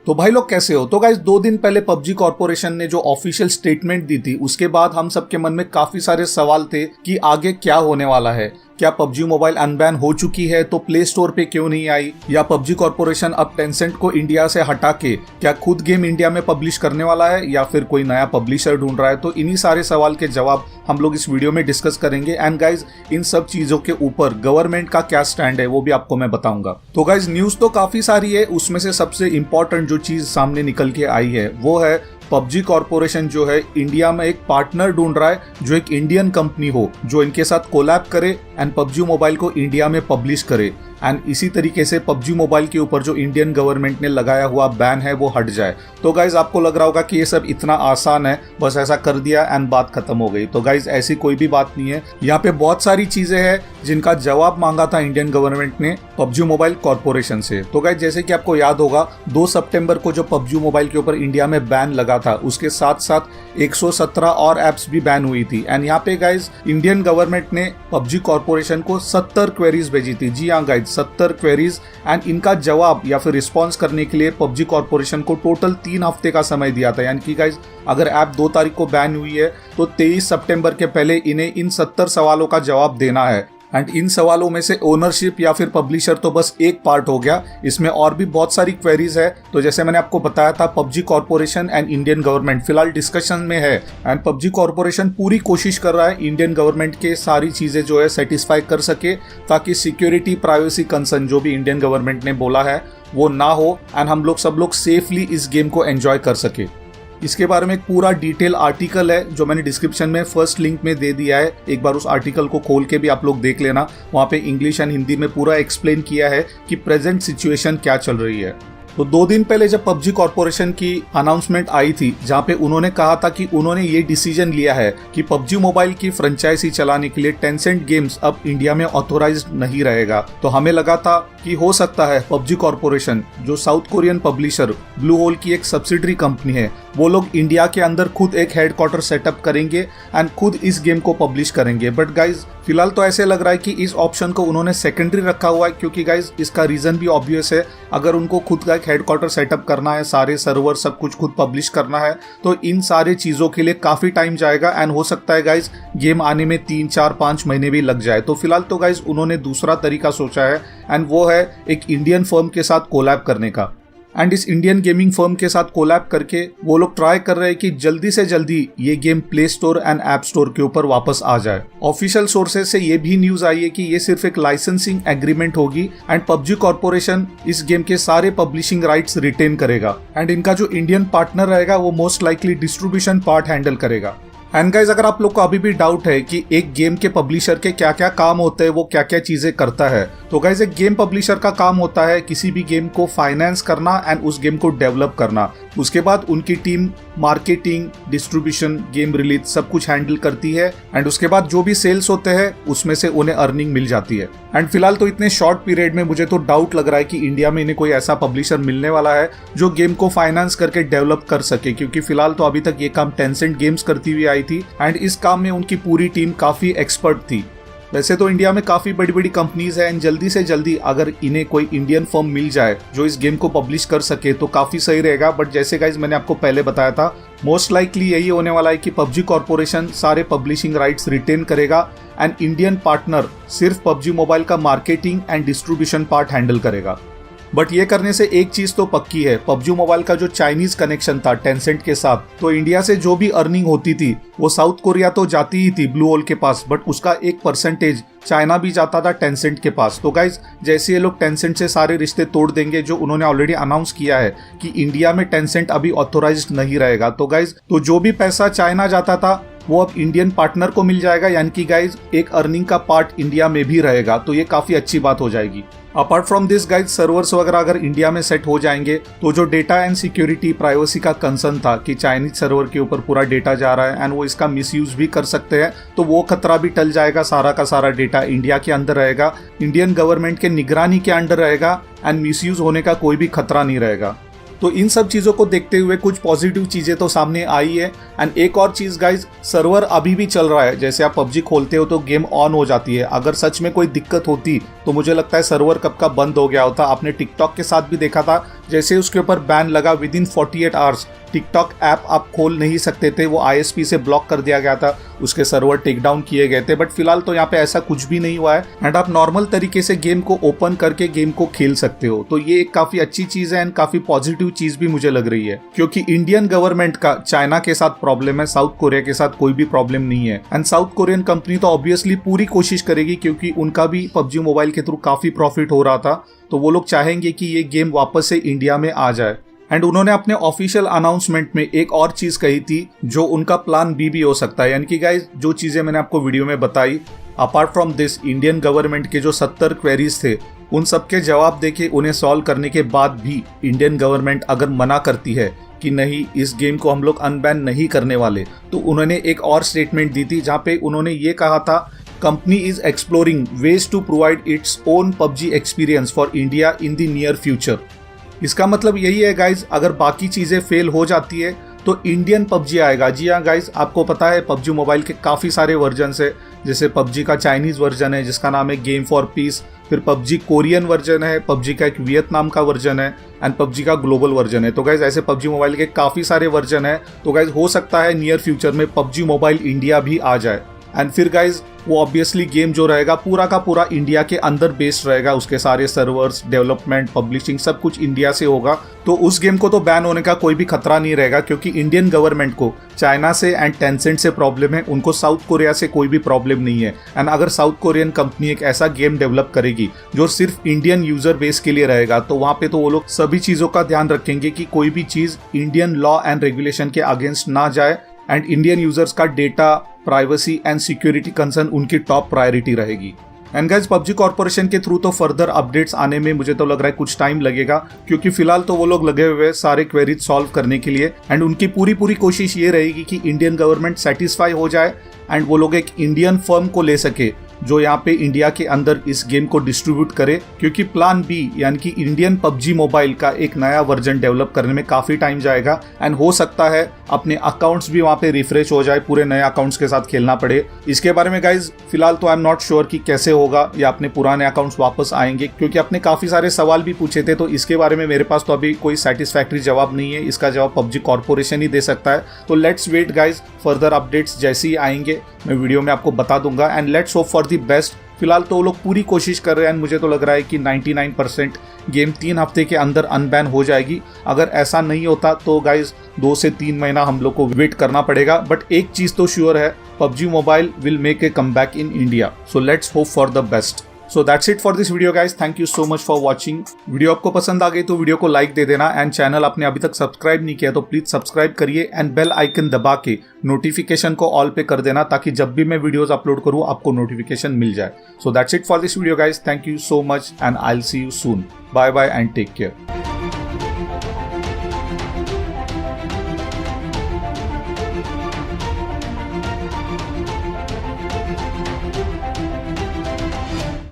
तो भाई लोग कैसे हो। तो गाइस 2 दिन पहले पबजी कॉर्पोरेशन ने जो ऑफिशियल स्टेटमेंट दी थी उसके बाद हम सबके मन में काफी सारे सवाल थे कि आगे क्या होने वाला है। क्या पबजी मोबाइल अनबैन हो चुकी है तो प्ले स्टोर पे क्यों नहीं आई, या पबजी कॉर्पोरेशन अब टेंसेंट को इंडिया से हटा के क्या खुद गेम इंडिया में पब्लिश करने वाला है या फिर कोई नया पब्लिशर ढूंढ रहा है। तो इन्हीं सारे सवाल के जवाब हम लोग इस वीडियो में डिस्कस करेंगे। एंड गाइज इन सब चीजों के ऊपर गवर्नमेंट का क्या स्टैंड है वो भी आपको मैं बताऊंगा। तो गाइज न्यूज तो काफी सारी है, उसमें से सबसे इंपॉर्टेंट जो चीज सामने निकल के आई है वो है पबजी कॉर्पोरेशन जो है इंडिया में एक पार्टनर ढूंढ रहा है जो एक इंडियन कंपनी हो जो इनके साथ कोलैब करे एंड पबजी मोबाइल को इंडिया में पब्लिश करे। एंड इसी तरीके से पबजी मोबाइल के ऊपर जो इंडियन गवर्नमेंट ने लगाया हुआ बैन है वो हट जाए। तो गाइज आपको लग रहा होगा कि ये सब इतना आसान है, बस ऐसा कर दिया एंड बात खत्म हो गई। तो गाइज ऐसी कोई भी बात नहीं है, यहाँ पे बहुत सारी चीजें हैं जिनका जवाब मांगा था इंडियन गवर्नमेंट ने पबजी मोबाइल कॉर्पोरेशन से। तो गाइज जैसे कि आपको याद होगा 2 सितंबर को जो पबजी मोबाइल के ऊपर इंडिया में बैन लगा था उसके साथ साथ 117 और एप्स भी बैन हुई थी। एंड यहाँ पे गाइज इंडियन गवर्नमेंट ने पबजी कॉर्पोरेशन को 70 क्वेरीज भेजी थी। जी हाँ गाइज 70 क्वेरीज। एंड इनका जवाब या फिर रिस्पॉन्स करने के लिए पबजी कॉर्पोरेशन को टोटल 3 हफ्ते का समय दिया था। यानी कि गाइज अगर ऐप 2 तारीख को बैन हुई है तो 23 सितंबर के पहले इन्हें इन 70 सवालों का जवाब देना है। एंड इन सवालों में से ओनरशिप या फिर पब्लिशर तो बस एक पार्ट हो गया, इसमें और भी बहुत सारी क्वेरीज है। तो जैसे मैंने आपको बताया था PUBG corporation and Indian government फिलहाल डिस्कशन में है। एंड पबजी कॉर्पोरेशन पूरी कोशिश कर रहा है इंडियन गवर्नमेंट के सारी चीजें जो है सेटिस्फाई कर सके ताकि सिक्योरिटी प्राइवेसी कंसर्न जो भी इंडियन गवर्नमेंट ने बोला है वो ना हो एंड हम लोग सब लोग सेफली इस गेम को एंजॉय कर सके। इसके बारे में एक पूरा डिटेल आर्टिकल है जो मैंने डिस्क्रिप्शन में फर्स्ट लिंक में दे दिया है। एक बार उस आर्टिकल को खोल के भी आप लोग देख लेना, वहाँ पे इंग्लिश एंड हिंदी में पूरा एक्सप्लेन किया है कि प्रेजेंट सिचुएशन क्या चल रही है। तो 2 दिन पहले जब पबजी कॉर्पोरेशन की अनाउंसमेंट आई थी जहां पे उन्होंने कहा था कि उन्होंने ये डिसीजन लिया है कि पबजी मोबाइल की फ्रेंचाइजी चलाने के लिए टेंसेंट गेम्स अब इंडिया में ऑथोराइज्ड नहीं रहेगा, तो हमें लगा था कि हो सकता है पबजी कॉर्पोरेशन जो South Korean publisher Blue Hole की एक सब्सिडरी कंपनी है वो लोग इंडिया के अंदर खुद एक हेडक्वार्टर सेटअप करेंगे एंड खुद इस गेम को पब्लिश करेंगे। बट गाइज फिलहाल तो ऐसे लग रहा है कि इस ऑप्शन को उन्होंने सेकेंडरी रखा हुआ है, क्योंकि गाइज इसका रीजन भी ऑब्वियस है। अगर उनको खुद का एक हेडक्वार्टर सेटअप करना है, सारे सर्वर सब कुछ खुद पब्लिश करना है, तो इन सारे चीजों के लिए काफी टाइम जाएगा एंड हो सकता है गाइज गेम आने में 3, 4, 5 महीने भी लग जाए। तो फिलहाल तो गाइज उन्होंने दूसरा तरीका सोचा है एंड वो है एक इंडियन फर्म के साथ कोलैब करने का। एंड इस इंडियन गेमिंग फर्म के साथ कोलैब करके वो लोग ट्राई कर रहे हैं कि जल्दी से जल्दी ये game play store and app store के ऊपर वापस आ जाए। ऑफिशियल सोर्सेज से ये भी न्यूज आई है कि ये सिर्फ एक लाइसेंसिंग एग्रीमेंट होगी एंड पबजी कॉर्पोरेशन इस गेम के सारे पब्लिशिंग राइट्स रिटेन करेगा एंड इनका जो इंडियन पार्टनर रहेगा वो most likely distribution part handle करेगा। एंड गाइज अगर आप लोग को अभी भी डाउट है कि एक गेम के पब्लिशर के क्या क्या काम होते हैं, वो क्या क्या चीजें करता है, तो गाइज एक गेम पब्लिशर का काम होता है किसी भी गेम को फाइनेंस करना एंड उस गेम को डेवलप करना। उसके बाद उनकी team marketing, distribution, game release सब कुछ हैंडल करती है एंड उसके बाद जो भी सेल्स होते हैं उसमें से उन्हें अर्निंग मिल जाती है। एंड फिलहाल तो इतने शॉर्ट पीरियड में मुझे तो डाउट लग रहा है कि इंडिया में इन्हें कोई ऐसा पब्लिशर मिलने वाला है जो गेम को फाइनेंस करके डेवलप कर सके, क्योंकि फिलहाल तो अभी तक ये काम टेंसेंट गेम्स करती हुई आई थी एंड इस काम में उनकी पूरी टीम काफी एक्सपर्ट थी। वैसे तो इंडिया में काफी बड़ी बड़ी कंपनीज हैं एंड जल्दी से जल्दी अगर इन्हें कोई इंडियन फर्म मिल जाए जो इस गेम को पब्लिश कर सके तो काफी सही रहेगा। बट जैसे गाइज मैंने आपको पहले बताया था मोस्ट लाइकली यही होने वाला है कि पबजी कॉर्पोरेशन सारे पब्लिशिंग राइट्स रिटेन करेगा एंड इंडियन पार्टनर सिर्फ पबजी मोबाइल का marketing and distribution part handle करेगा। बट ये करने से एक चीज तो पक्की है, पबजी मोबाइल का जो चाइनीज कनेक्शन था टेंसेंट के साथ, तो इंडिया से जो भी अर्निंग होती थी वो साउथ कोरिया तो जाती ही थी ब्लू होल के पास, बट उसका एक परसेंटेज चाइना भी जाता था टेंसेंट के पास। तो गाइज जैसे ये लोग टेंसेंट से सारे रिश्ते तोड़ देंगे जो उन्होंने ऑलरेडी अनाउंस किया है कि इंडिया में टेंसेंट अभी ऑथोराइज्ड नहीं रहेगा, तो गाइज तो जो भी पैसा चाइना जाता था वो अब इंडियन पार्टनर को मिल जाएगा, यानी कि गाइज एक अर्निंग का पार्ट इंडिया में भी रहेगा। तो ये काफी अच्छी बात हो जाएगी। Apart from this guys servers वगैरह अगर इंडिया में सेट हो जाएंगे तो जो डेटा एंड सिक्योरिटी प्राइवेसी का कंसर्न था कि चाइनीज सर्वर के ऊपर पूरा डेटा जा रहा है एंड वो इसका मिसयूज भी कर सकते हैं, तो वो खतरा भी टल जाएगा। सारा का सारा डेटा इंडिया के अंदर रहेगा, इंडियन गवर्नमेंट के निगरानी के अंडर रहेगा एंड मिसयूज होने का कोई भी खतरा नहीं रहेगा। तो इन सब चीजों को देखते हुए कुछ पॉजिटिव चीजें तो सामने आई है। एंड एक और चीज गाइज, सर्वर अभी भी चल रहा है। जैसे आप पबजी खोलते हो तो गेम ऑन हो जाती है, अगर सच में कोई दिक्कत होती तो मुझे लगता है सर्वर कब का बंद हो गया होता। आपने टिकटॉक के साथ भी देखा था जैसे उसके ऊपर बैन लगा with in 48 hours TikTok app आप खोल नहीं सकते थे, वो ISP से ब्लॉक कर दिया गया था, उसके सर्वर टेक डाउन किए गए थे। बट फिलहाल तो यहाँ पे ऐसा कुछ भी नहीं हुआ है एंड आप नॉर्मल तरीके से गेम को ओपन करके गेम को खेल सकते हो। तो ये एक काफी अच्छी चीज है एंड काफी पॉजिटिव चीज भी मुझे लग रही है, क्योंकि इंडियन गवर्नमेंट का चाइना के साथ प्रॉब्लम है, साउथ कोरिया के साथ कोई भी प्रॉब्लम नहीं है। एंड साउथ कोरियन कंपनी तो ऑब्वियसली पूरी कोशिश करेगी, क्योंकि उनका भी PUBG मोबाइल के थ्रू काफी प्रॉफिट हो रहा था, तो वो लोग चाहेंगे कि ये गेम वापस से इंडिया में आ जाए। एंड उन्होंने अपने ऑफिशियल अनाउंसमेंट में एक और चीज कही थी जो उनका प्लान बी भी हो सकता है। यानी कि गाइज जो चीजें मैंने आपको वीडियो में बताई, apart from this Indian government के जो 70 क्वेरीज थे उन सबके जवाब देके उन्हें सॉल्व करने के बाद भी इंडियन गवर्नमेंट अगर मना करती है कि नहीं इस गेम को हम लोग अनबैन नहीं करने वाले, तो उन्होंने एक और स्टेटमेंट दी थी जहाँ पे उन्होंने ये कहा था, company is exploring ways to provide its own PUBG experience for India in the near future. इसका मतलब यही है गाइज, अगर बाकी चीजें फेल हो जाती है तो इंडियन PUBG आएगा। जी हाँ गाइज, आपको पता है PUBG मोबाइल के काफी सारे वर्जन है, जैसे PUBG का चाइनीज वर्जन है जिसका नाम है गेम फॉर पीस, फिर PUBG कोरियन वर्जन है, PUBG का एक वियतनाम का वर्जन है एंड PUBG का ग्लोबल वर्जन है। तो गाइज ऐसे PUBG मोबाइल के काफी सारे वर्जन है। तो गाइज हो सकता है नियर फ्यूचर में PUBG मोबाइल इंडिया भी आ जाए एंड फिर गाइज वो ऑब्वियसली गेम जो रहेगा पूरा का पूरा इंडिया के अंदर बेस्ड रहेगा, उसके सारे सर्वर्स, डेवलपमेंट, पब्लिशिंग सब कुछ इंडिया से होगा। तो उस गेम को तो बैन होने का कोई भी खतरा नहीं रहेगा, क्योंकि इंडियन गवर्नमेंट को चाइना से एंड टेंसेंट से प्रॉब्लम है, उनको साउथ कोरिया से कोई भी प्रॉब्लम नहीं है। एंड अगर साउथ कोरियन कंपनी एक ऐसा गेम डेवलप करेगी जो सिर्फ इंडियन यूजर बेस के लिए रहेगा, तो वहाँ पे तो वो लोग सभी चीजों का ध्यान रखेंगे कि कोई भी चीज इंडियन लॉ एंड रेगुलेशन के अगेंस्ट ना जाए एंड इंडियन यूजर्स का data, privacy and security concern उनकी टॉप प्रायोरिटी रहेगी। एंड गाइस PUBG कॉर्पोरेशन के थ्रू तो फर्दर अपडेट्स आने में मुझे तो लग रहा है कुछ टाइम लगेगा, क्योंकि फिलहाल तो वो लोग लगे हुए हैं सारे क्वेरीज सॉल्व करने के लिए एंड उनकी पूरी कोशिश ये रहेगी कि इंडियन गवर्नमेंट सेटिस्फाई हो जाए एंड वो लोग एक इंडियन फर्म को ले सके जो यहाँ पे इंडिया के अंदर इस गेम को डिस्ट्रीब्यूट करे, क्योंकि प्लान बी यानी कि इंडियन PUBG मोबाइल का एक नया वर्जन डेवलप करने में काफी टाइम जाएगा एंड हो सकता है अपने अकाउंट्स भी वहाँ पे रिफ्रेश हो जाए, पूरे नए अकाउंट्स के साथ खेलना पड़े। इसके बारे में गाइज फिलहाल तो आई एम नॉट श्योर कि कैसे होगा या अपने पुराने अकाउंट्स वापस आएंगे, क्योंकि अपने काफी सारे सवाल भी पूछे थे, तो इसके बारे में मेरे पास तो अभी कोई सेटिस्फैक्ट्री जवाब नहीं है। इसका जवाब PUBG कॉर्पोरेशन ही दे सकता है। तो let's wait guys, further updates जैसे ही आएंगे मैं वीडियो में आपको बता दूंगा and let's hope for the best. फिलहाल तो वो लोग पूरी कोशिश कर रहे हैं, मुझे तो लग रहा है कि 99% गेम 3 हफ्ते के अंदर अनबैन हो जाएगी। अगर ऐसा नहीं होता तो गाइज 2 से 3 महीना हम लोग को वेट करना पड़ेगा। बट एक चीज तो श्योर है, PUBG mobile will make a comeback in India, so let's hope for the best. So that's it for this video guys, thank you so much for watching. Video आपको पसंद आ गई तो वीडियो को like they देना and channel आपने अभी तक subscribe नहीं किया तो प्लीज सब्सक्राइब करिए एंड बेल आइकन दबा के नोटिफिकेशन को ऑल पे कर देना, ताकि जब भी मैं वीडियोस अपलोड करूँ आपको नोटिफिकेशन मिल जाए। So that's it for this video guys, thank you so much and I will see you soon. Bye bye and take care.